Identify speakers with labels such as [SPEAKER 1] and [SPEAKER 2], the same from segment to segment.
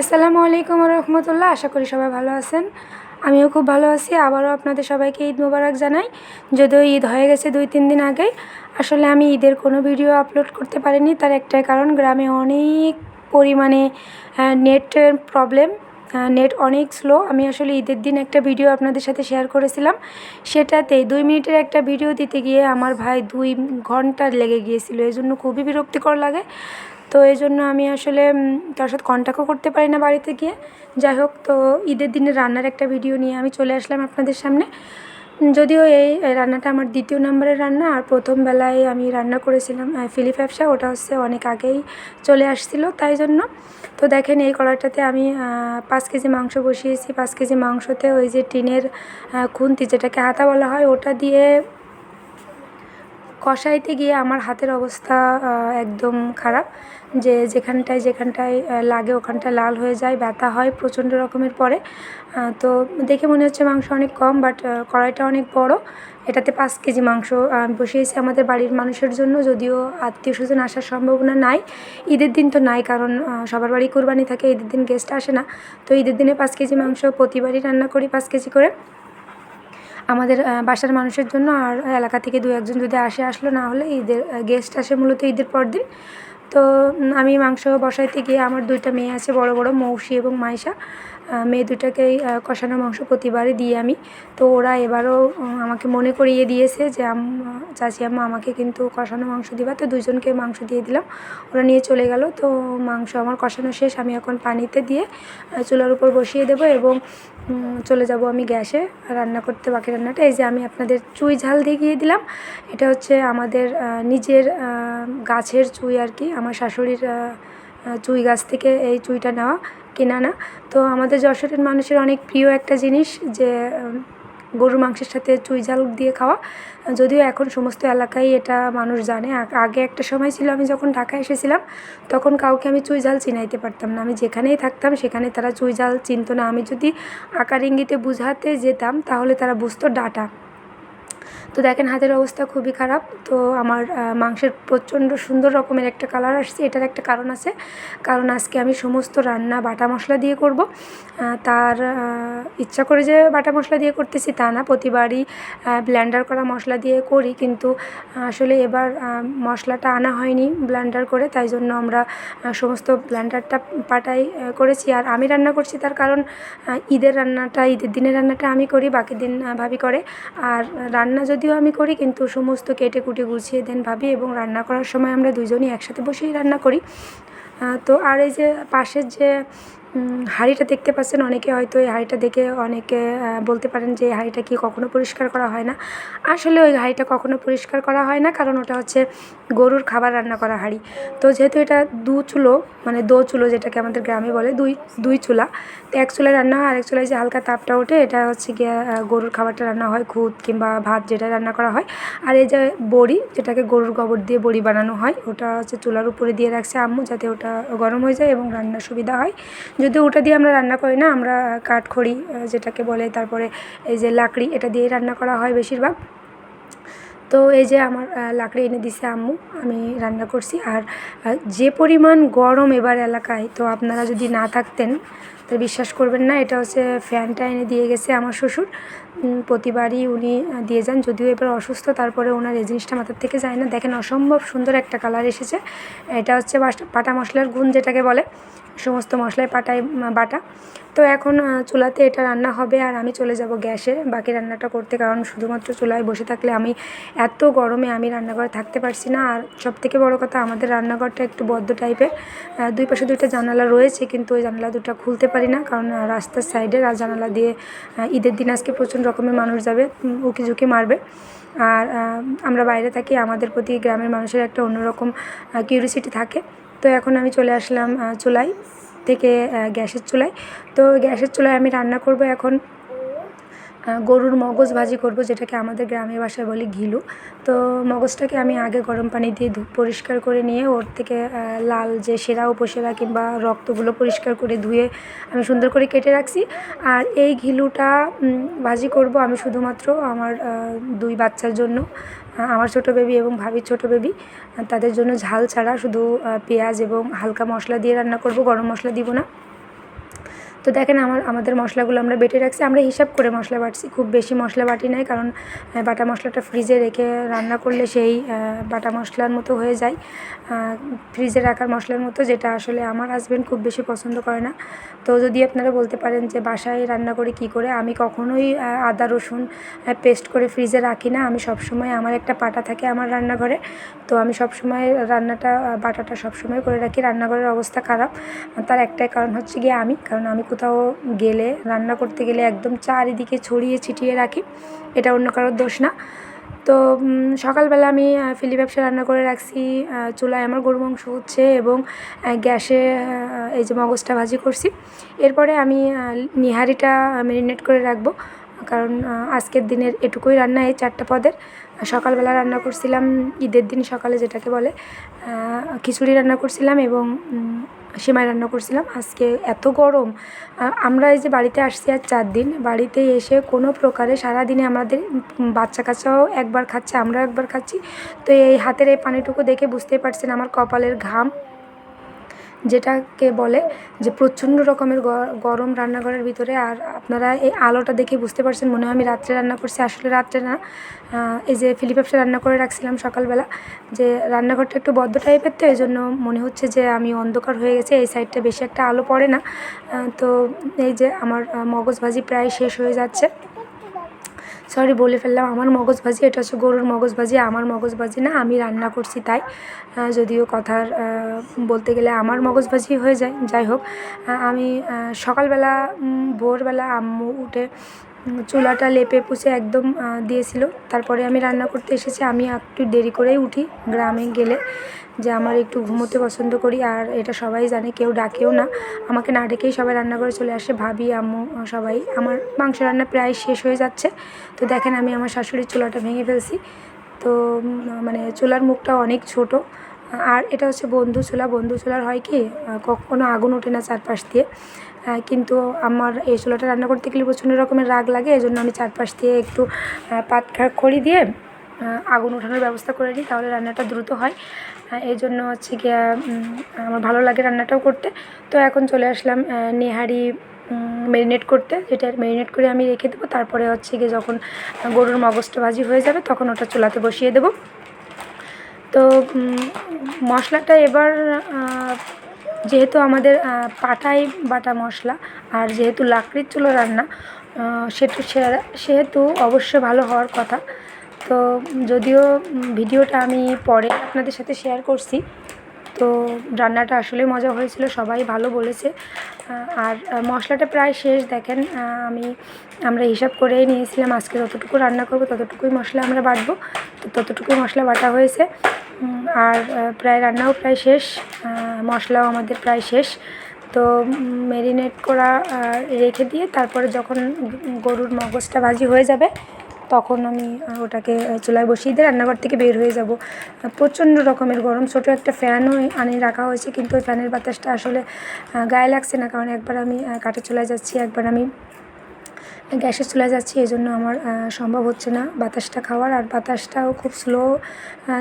[SPEAKER 1] আসসালামু আলাইকুম রহমতুল্লাহ। আশা করি সবাই ভালো আছেন। আমিও খুব ভালো আছি। আবারও আপনাদের সবাইকে ঈদ মোবারক জানাই। যদিও ঈদ হয়ে গেছে 2-3 দিন আগেই। আসলে আমি ঈদের কোনো ভিডিও আপলোড করতে পারিনি, তার একটাই কারণ গ্রামে অনেক পরিমাণে নেটের প্রবলেম, নেট অনেক স্লো। আমি আসলে ঈদের দিন একটা ভিডিও আপনাদের সাথে শেয়ার করেছিলাম, সেটাতেই 2 মিনিটের একটা ভিডিও দিতে গিয়ে আমার ভাই 2 ঘন্টা লেগে গিয়েছিল। এই জন্য খুবই বিরক্তিকর লাগে। তো এই জন্য আমি আসলে তার সাথে কন্ট্যাক্টও করতে পারি না বাড়িতে গিয়ে। যাই হোক, তো ঈদের দিনে রান্নার একটা ভিডিও নিয়ে আমি চলে আসলাম আপনাদের সামনে। যদিও এই রান্নাটা আমার 2য় নম্বরের রান্না, আর প্রথম বেলায় আমি রান্না করেছিলাম ফিলি ফ্যাপসা, ওটা হচ্ছে অনেক আগেই চলে আসছিল তাই জন্য। তো দেখেন এই কড়াইটাতে আমি 5 কেজি মাংস বসিয়েছি। 5 কেজি মাংসতে ওই যে টিনের খুন্তি, যেটাকে হাতা বলা হয়, ওটা দিয়ে কষাইতে গিয়ে আমার হাতের অবস্থা একদম খারাপ। যেখানটায় লাগে ওখানটায় লাল হয়ে যায়, ব্যথা হয় প্রচণ্ড রকমের পরে। তো দেখে মনে হচ্ছে মাংস অনেক কম, বাট কড়াইটা অনেক বড়। এটাতে 5 কেজি মাংস বসিয়েছি আমাদের বাড়ির মানুষের জন্য। যদিও আত্মীয় স্বজন আসার সম্ভাবনা নাই ঈদের দিন, তো নাই, কারণ সবার বাড়ি কুরবানি থাকে, ঈদের দিন গেস্ট আসে না। তো ঈদের দিনে 5 কেজি মাংস প্রতিবারই রান্না করি, 5 কেজি করে আমাদের বাসার মানুষের জন্য। আর এলাকা থেকে 2-1 জন যদি আসলো, না হলে ঈদের গেস্ট আসে মূলত ঈদের পর দিন। তো আমি মাংস বসাইতে গিয়ে, আমার 2টা মেয়ে আছে বড় বড়, মৌসি এবং মাইশা। মেয়ে দুটাকেই কষানো মাংস প্রতিবারই দিই আমি। তো ওরা এবারও আমাকে মনে করিয়ে দিয়েছে যে চাচি আম্মা আমাকে কিন্তু কষানো মাংস দিবা। তো 2জনকে মাংস দিয়ে দিলাম, ওরা নিয়ে চলে গেল। তো মাংস আমার কষানো শেষ, আমি এখন পানিতে দিয়ে চুলার উপর বসিয়ে দেবো এবং চলে যাব আমি গ্যাসে রান্না করতে বাকি রান্নাটা। এই যে আমি আপনাদের চুই ঝাল দেখিয়ে দিলাম। এটা হচ্ছে আমাদের নিজের গাছের চুই আর কি, আমার শাশুড়ির চুই গাছ থেকে এই চুইটা নেওয়া, কেনা না। তো আমাদের যশোরের মানুষের অনেক প্রিয় একটা জিনিস যে গরুর মাংসের সাথে চুই ঝাল দিয়ে খাওয়া। যদিও এখন সমস্ত এলাকায় এটা মানুষ জানে। আগে একটা সময় ছিল, আমি যখন ঢাকায় এসেছিলাম তখন কাউকে আমি চুই ঝাল চিনাইতে পারতাম না। আমি যেখানেই থাকতাম সেখানে তারা চুই ঝাল চিনতো না। আমি যদি আকার ইঙ্গিতে বুঝাতে যেতাম তাহলে তারা বুঝতো ডাঁটা। তো দেখেন হাতের অবস্থা খুবই খারাপ। তো আমার মাংসের প্রচণ্ড সুন্দর রকমের একটা কালার আসছে। এটার একটা কারণ আছে, কারণ আজকে আমি সমস্ত রান্না বাটা মশলা দিয়ে করব। তার ইচ্ছা করে যে বাটা মশলা দিয়ে করতেছি তা না, প্রতিবারই ব্লেন্ডার করা মশলা দিয়ে করি, কিন্তু আসলে এবার মশলাটা আনা হয়নি ব্লেন্ডার করে, তাই জন্য আমরা সমস্ত ব্লেন্ডারটা পাটাই করেছি। আর আমি রান্না করছি তার কারণ ঈদের দিনের রান্নাটা আমি করি, বাকি দিন ভাবি করে। আর রান্না যদিও আমি করি, কিন্তু সমস্ত কেটে কুটে গুছিয়ে দেন ভাবি, এবং রান্না করার সময় আমরা 2জনই একসাথে বসেই রান্না করি। তো আর এই যে পাশের যে হাঁড়িটা দেখতে পাচ্ছেন, অনেকে হয়তো এই হাঁড়িটা দেখে অনেকে বলতে পারেন যে এই হাঁড়িটা কি কখনো পরিষ্কার করা হয় না। আসলে ওই হাঁড়িটা কখনো পরিষ্কার করা হয় না, কারণ ওটা হচ্ছে গরুর খাবার রান্না করা হাঁড়ি। তো যেহেতু এটা চুলো, মানে দো চুলো যেটাকে আমাদের গ্রামে বলে, দুই চুলা। তো এক চুলায় রান্না হয়, আরেক চুলায় যে হালকা তাপটা ওঠে, এটা হচ্ছে গিয়ে গরুর খাবারটা রান্না হয়, খুদ কিংবা ভাত যেটা রান্না করা হয়। আর এই যে বড়ি, যেটাকে গরুর গোবর দিয়ে বড়ি বানানো হয়, ওটা হচ্ছে চুলার উপরে দিয়ে রাখছে আম্মু, যাতে ওটা গরম হয়ে যায় এবং রান্নার সুবিধা হয়। যদিও ওটা দিয়ে আমরা রান্না করি না, আমরা কাঠখড়ি যেটাকে বলে, তারপরে এই যে লাকড়ি, এটা দিয়েই রান্না করা হয় বেশিরভাগ। তো এই যে আমার লাকড়ি এনে দিছে আম্মু, আমি রান্না করছি। আর যে পরিমাণ গরম এবার এলাকায়, তো আপনারা যদি না থাকতেন তো বিশ্বাস করবেন না। এটা হচ্ছে ফ্যানটা এনে দিয়ে গেছে আমার শ্বশুর, প্রতিবারই উনি দিয়ে যান। যদিও এবার অসুস্থ, তারপরে ওনার এই জিনিসটা মাথার থেকে যায় না। দেখেন অসম্ভব সুন্দর একটা কালার এসেছে। এটা হচ্ছে বাটা মশলার গুণ যেটাকে বলে, সমস্ত মশলায় বাটা। তো এখন চুলাতে এটা রান্না হবে, আর আমি চলে যাব গ্যাসে বাকি রান্নাটা করতে, কারণ শুধুমাত্র চুলায় বসে থাকলে আমি এত গরমে আমি রান্নাঘরে থাকতে পারছি না। আর সবথেকে বড় কথা, আমাদের রান্নাঘরটা একটু বদ্ধ টাইপের, 2 পাশে 2টা জানালা রয়েছে, কিন্তু ওই জানালা 2টা খুলতে পারি না, কারণ রাস্তার সাইডের আর জানালা দিয়ে ঈদের দিন আজকে প্রচুর রকমের মানুষ যাবে, উকি ঝুঁকি মারবে। আর আমরা বাইরে থাকি, আমাদের প্রতি গ্রামের মানুষের একটা অন্যরকম কিউরিসিটি থাকে। তো এখন আমি চলে আসলাম চুলায় থেকে গ্যাসের চুলায়। তো গ্যাসের চুলায় আমি রান্না করব এখন গরুর মগজ ভাজি করব, যেটাকে আমাদের গ্রামের ভাষায় বলি ঘিলু। তো মগজটাকে আমি আগে গরম পানি দিয়ে পরিষ্কার করে নিয়ে, ওর থেকে লাল যে সেরা উপসেরা কিংবা রক্তগুলো পরিষ্কার করে ধুয়ে আমি সুন্দর করে কেটে রাখছি। আর এই ঘিলুটা ভাজি করব আমি শুধুমাত্র আমার 2 বাচ্চার জন্য, আমার ছোটো বেবি এবং ভাবির ছোটো বেবি, তাদের জন্য ঝাল ছাড়া শুধু পেঁয়াজ এবং হালকা মশলা দিয়ে রান্না করব, গরম মশলা দিব না। তো দেখেন আমাদের মশলাগুলো আমরা বেটে রাখছি, আমরা হিসাব করে মশলা বাটছি, খুব বেশি মশলা বাটি নাই, কারণ বাটা মশলাটা ফ্রিজে রেখে রান্না করলে সেই বাটা মশলার মতো হয়ে যায়, ফ্রিজে রাখার মশলার মতো, যেটা আসলে আমার হাজব্যান্ড খুব বেশি পছন্দ করে না। তো যদি আপনারা বলতে পারেন যে বাসায় রান্না করি কী করে, আমি কখনোই আদা রসুন পেস্ট করে ফ্রিজে রাখি না। আমি সবসময়, আমার একটা পাটা থাকে আমার রান্নাঘরে, তো আমি সবসময় রান্নাটা বাটাটা সবসময় করে রাখি। রান্নাঘরের অবস্থা খারাপ, তার একটাই কারণ হচ্ছে গিয়ে কারণ আমি কোথাও গেলে, রান্না করতে গেলে একদম চারিদিকে ছড়িয়ে ছিটিয়ে রাখি, এটা অন্য কারোর দোষ না। তো সকালবেলা আমি ফিলি ব্যবসা রান্না করে রাখছি, চুলায় আমার গরু মাংস হচ্ছে এবং গ্যাসে এই যে মগজটা ভাজি করছি। এরপরে আমি নিহারিটা ম্যারিনেট করে রাখবো, কারণ আজকের দিনের এটুকুই রান্না, এই 4টা পদের। সকালবেলা রান্না করছিলাম ঈদের দিন সকালে, যেটাকে বলে খিচুড়ি রান্না করছিলাম এবং সিমাই রান্না করছিলাম। আজকে এত গরম, আমরা এই যে বাড়িতে আসছি আর 4 দিন, বাড়িতে এসে কোনো প্রকারে সারাদিনে আমাদের বাচ্চা কাচ্চাও একবার খাচ্ছে, আমরাও একবার খাচ্ছি। তো এই হাতের এই পানিটুকু দেখে বুঝতেই পারছেন আমার কপালের ঘাম, যেটাকে বলে যে প্রচণ্ড রকমের গরম রান্নাঘরের ভিতরে। আর আপনারা এই আলোটা দেখে বুঝতে পারছেন, মনে হয় আমি রাত্রে রান্না করছি, আসলে রাত্রে না। এই যে ফিলি ব্যবসা রান্না করে রাখছিলাম সকালবেলা, যে রান্নাঘরটা একটু বদ্ধ টাইপের, তো এই জন্য মনে হচ্ছে যে আমি অন্ধকার হয়ে গেছে, এই সাইডটা বেশি একটা আলো পড়ে না। তো এই যে আমার মগজ ভাজি প্রায় শেষ হয়ে যাচ্ছে। সরি, বলে ফেললাম আমার মগজ ভাজি, এটা হচ্ছে গরুর মগজ ভাজি, আমার মগজ ভাজি না, আমি রান্না করছি তাই। যদিও কথার বলতে গেলে আমার মগজ ভাজি হয়ে যায়। যাই হোক, আমি সকালবেলা ভোরবেলা আম্মু উঠে চুলাটা লেপে পুছে একদম দিয়েছিল, তারপরে আমি রান্না করতে এসেছি। আমি একটু দেরি করেই উঠি গ্রামে গেলে, যে আমার একটু ঘুমোতে পছন্দ করি, আর এটা সবাই জানে, কেউ ডাকেও না, আমাকে না ডেকেই সবাই রান্না করে চলে আসে, ভাবি আম্মু সবাই। আমার মাংস রান্না প্রায় শেষ হয়ে যাচ্ছে। তো দেখেন আমি আমার শাশুড়ির চুলাটা ভেঙে ফেলছি, তো মানে চুলার মুখটা অনেক ছোট, আর এটা হচ্ছে বন্ধু চুলার হয় কি কখনো আগুন ওঠে না চারপাশ দিয়ে, কিন্তু আমার এই চুলাটা রান্না করতে গেলে প্রচণ্ড রকমের রাগ লাগে, এই জন্য আমি চারপাশ দিয়ে একটু পাত খড়ি দিয়ে আগুন ওঠানোর ব্যবস্থা করে নিই, তাহলে রান্নাটা দ্রুত হয়। এই জন্য হচ্ছে গিয়ে আমার ভালো লাগে রান্নাটাও করতে। তো এখন চলে আসলাম নেহারি ম্যারিনেট করতে, যেটা ম্যারিনেট করে আমি রেখে দেবো, তারপরে হচ্ছে গিয়ে যখন গরুর মগজটা ভাজি হয়ে যাবে তখন ওটা চুলাতে বসিয়ে দেবো। তো মশলাটা এবার যেহেতু আমাদের পাটায় বাটা মশলা, আর যেহেতু লাকড়ির চুলো রান্না, সেহেতু অবশ্যই ভালো হওয়ার কথা। তো যদিও ভিডিওটা আমি পরে আপনাদের সাথে শেয়ার করছি, তো রান্নাটা আসলে মজা হয়েছিল, সবাই ভালো বলেছে। আর মশলাটা প্রায় শেষ, দেখেন আমরা হিসাব করেই নিয়েছিলাম আজকে যতটুকু রান্না করব ততটুকুই মশলা আমরা বাটবো, তো ততটুকুই মশলা বাটা হয়েছে। আর প্রায় রান্নাও প্রায় শেষ, মশলাও আমাদের প্রায় শেষ। তো ম্যারিনেট করা রেখে দিয়ে তারপরে যখন গরুর মগজটা ভাজি হয়ে যাবে তখন আমি ওটাকে চুলায় বসিয়ে দিয়ে রান্নাঘর থেকে বের হয়ে যাব। প্রচণ্ড রকমের গরম, ছোটো একটা ফ্যানও আনিয়ে রাখা হয়েছে, কিন্তু ওই ফ্যানের বাতাসটা আসলে গায়ে লাগছে না, কারণ একবার আমি কাঠের চুলায় যাচ্ছি, একবার আমি গ্যাসের চুলায় যাচ্ছি, এই জন্য আমার সম্ভব হচ্ছে না বাতাসটা খাওয়ার। আর বাতাসটাও খুব স্লো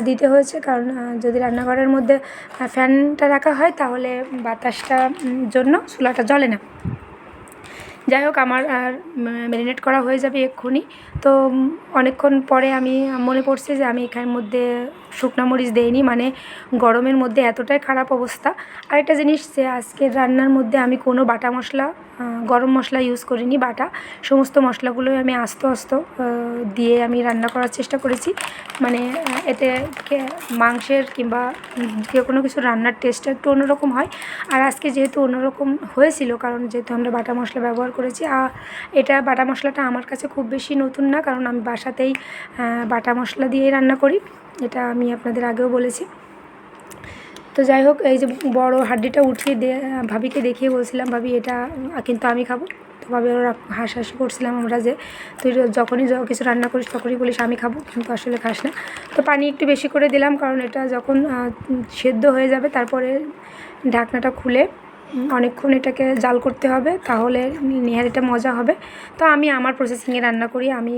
[SPEAKER 1] দিতে হয়েছে, কারণ যদি রান্নাঘরের মধ্যে ফ্যানটা রাখা হয় তাহলে বাতাসটার জন্য চুলাটা জ্বলে না। যাই হোক, আমার আর ম্যারিনেট করা হয়ে যাবে এক্ষুনি। তো অনেকক্ষণ পরে আমি মনে পড়ছে যে আমি এখানের মধ্যে শুকনো মরিচ দেইনি, মানে গরমের মধ্যে এতটাই খারাপ অবস্থা। আরেকটা জিনিস, যে আজকের রান্নার মধ্যে আমি কোনো বাটা মশলা, গরম মশলা ইউজ করিনি, বাটা সমস্ত মশলাগুলোই আমি আস্তে আস্তে দিয়ে আমি রান্না করার চেষ্টা করেছি, মানে এতে মাংসের কিংবা যে কোনো কিছু রান্নার টেস্টটা একটু অন্যরকম হয়। আর আজকে যেহেতু অন্যরকম হয়েছিল, কারণ যেহেতু আমরা বাটা মশলা ব্যবহার করেছি, এটা বাটা মশলাটা আমার কাছে খুব বেশি নতুন না, কারণ আমি বাসাতেই বাটা মশলা দিয়েই রান্না করি, এটা আমি আপনাদের আগেও বলেছি। তো যাই হোক, এই যে বড় হাড্ডিটা উঠিয়ে ভাবিকে দেখিয়ে বলছিলাম, ভাবি এটা কিন্তু আমি খাবো। তো ভাবি ওরা হাসাহাসি করছিলাম আমরা, যে তুই যখনই কিছু রান্না করিস তখনই বলিস আমি খাবো, কিন্তু আসলে খাস না। তো পানি একটু বেশি করে দিলাম, কারণ এটা যখন সেদ্ধ হয়ে যাবে তারপরে ঢাকনাটা খুলে অনেকক্ষণ এটাকে জাল করতে হবে, তাহলে নেহারিটা মজা হবে। তো আমি আমার প্রসেসিংয়ে রান্না করি, আমি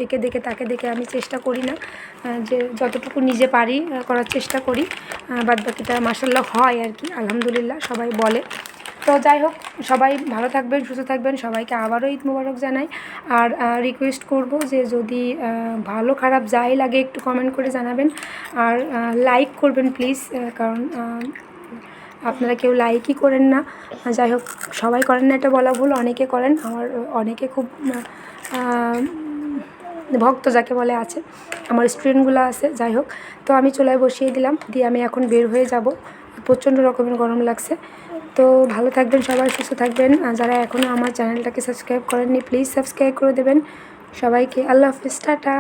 [SPEAKER 1] একে দেখে তাকে দেখে আমি চেষ্টা করি না, যে যতটুকু নিজে পারি করার চেষ্টা করি, বাদবাকিটা মাশাআল্লাহ হয় আর কি, আলহামদুলিল্লাহ সবাই বলে। তো যাই হোক, সবাই ভালো থাকবেন, সুস্থ থাকবেন, সবাইকে আবারও ঈদ মোবারক জানাই। আর রিকোয়েস্ট করব যে যদি ভালো খারাপ যাই লাগে একটু কমেন্ট করে জানাবেন, আর লাইক করবেন প্লিজ, কারণ আপনারা কেউ লাইকই করেন না। যাই হোক, সবাই করেন না এটা বলা ভুল, অনেকে করেন। আমার অনেকে খুব ভক্ত যাকে বলে আছে, আমার স্টুডেন্টগুলো আছে। যাই হোক, তো আমি চুলায় বসিয়ে দিলাম, দিয়ে আমি এখন বের হয়ে যাব। প্রচণ্ড রকমের গরম লাগছে। তো ভালো থাকবেন সবাই, সুস্থ থাকবেন। আর যারা এখনও আমার চ্যানেলটাকে সাবস্ক্রাইব করেননি প্লিজ সাবস্ক্রাইব করে দেবেন। সবাইকে আল্লাহ হাফিজ, টাটা।